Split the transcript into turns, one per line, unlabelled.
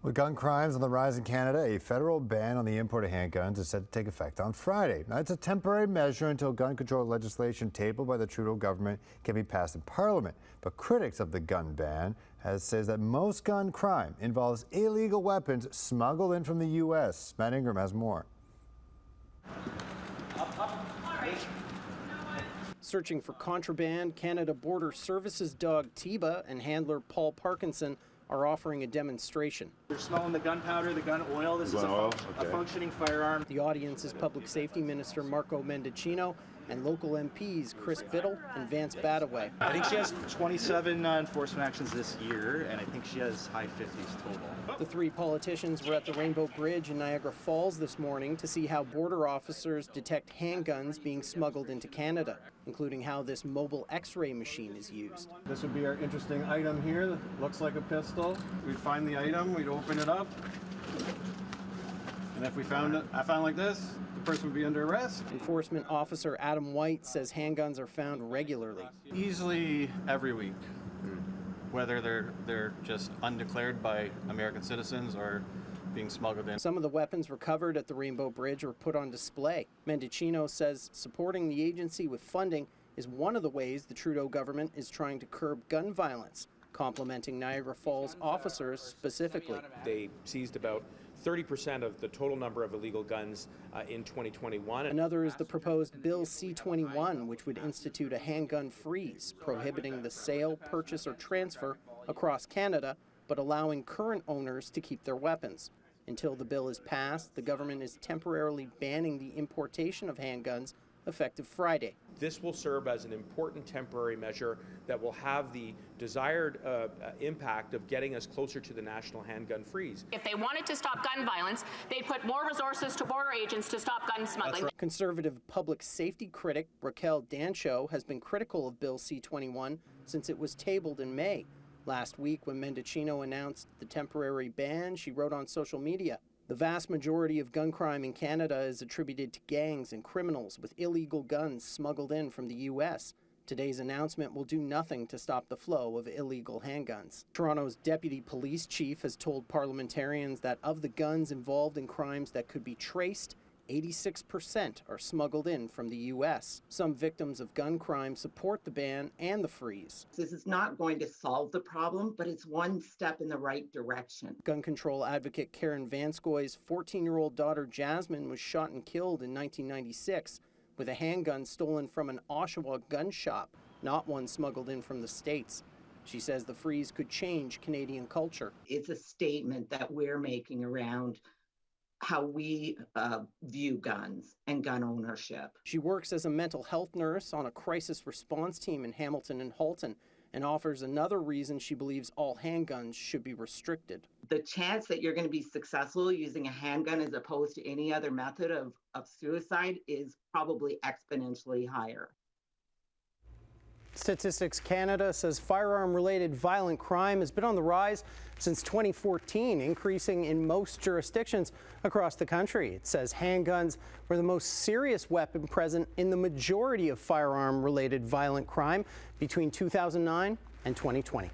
With gun crimes on the rise in Canada, a federal ban on the import of handguns is set to take effect on Friday. Now, it's a temporary measure until gun control legislation tabled by the Trudeau government can be passed in Parliament. But critics of the gun ban says that most gun crime involves illegal weapons smuggled in from the U.S. Matt Ingram has more.
Searching for contraband, Canada Border Services dog Tiba and handler Paul Parkinson are offering a demonstration.
They're smelling the gunpowder, the gun oil. This is a functioning firearm.
The audience is Public Safety Minister Marco Mendicino and local MPs Chris Bittle and Vance Badeway.
I think she has 27 enforcement actions this year, and I think she has high 50s total.
The three politicians were at the Rainbow Bridge in Niagara Falls this morning to see how border officers detect handguns being smuggled into Canada, including how this mobile X-ray machine is used.
This would be our interesting item here. That looks like a pistol. We'd find the item, we'd open it up, and if we found it, I found like this, the person would be under arrest.
Enforcement officer Adam Whyte says handguns are found regularly.
Easily every week, whether they're just undeclared by American citizens or being smuggled in.
Some of the weapons recovered at the Rainbow Bridge were put on display. Mendicino says supporting the agency with funding is one of the ways the Trudeau government is trying to curb gun violence, complimenting Niagara Falls officers specifically.
They seized about 30% of the total number of illegal guns in 2021.
Another is the proposed Bill C-21, which would institute a handgun freeze, prohibiting the sale, purchase, or transfer across Canada, but allowing current owners to keep their weapons. Until the bill is passed, the government is temporarily banning the importation of handguns effective Friday.
This will serve as an important temporary measure that will have the desired impact of getting us closer to the national handgun freeze.
If they wanted to stop gun violence, they'd put more resources to border agents to stop gun smuggling.
Right. Conservative public safety critic Raquel Dancho has been critical of Bill C-21 since it was tabled in May. Last week, when Mendicino announced the temporary ban, she wrote on social media, "The vast majority of gun crime in Canada is attributed to gangs and criminals with illegal guns smuggled in from the U.S. Today's announcement will do nothing to stop the flow of illegal handguns." Toronto's deputy police chief has told parliamentarians that of the guns involved in crimes that could be traced, 86% are smuggled in from the U.S. Some victims of gun crime support the ban and the freeze.
This is not going to solve the problem, but it's one step in the right direction.
Gun control advocate Karen Vanskoy's 14-year-old daughter Jasmine was shot and killed in 1996 with a handgun stolen from an Oshawa gun shop, not one smuggled in from the States. She says the freeze could change Canadian culture.
It's a statement that we're making around how we view guns and gun ownership.
She works as a mental health nurse on a crisis response team in Hamilton and Halton and offers another reason she believes all handguns should be restricted.
The chance that you're going to be successful using a handgun as opposed to any other method of suicide is probably exponentially higher.
Statistics Canada says firearm-related violent crime has been on the rise since 2014, increasing in most jurisdictions across the country. It says handguns were the most serious weapon present in the majority of firearm-related violent crime between 2009 and 2020.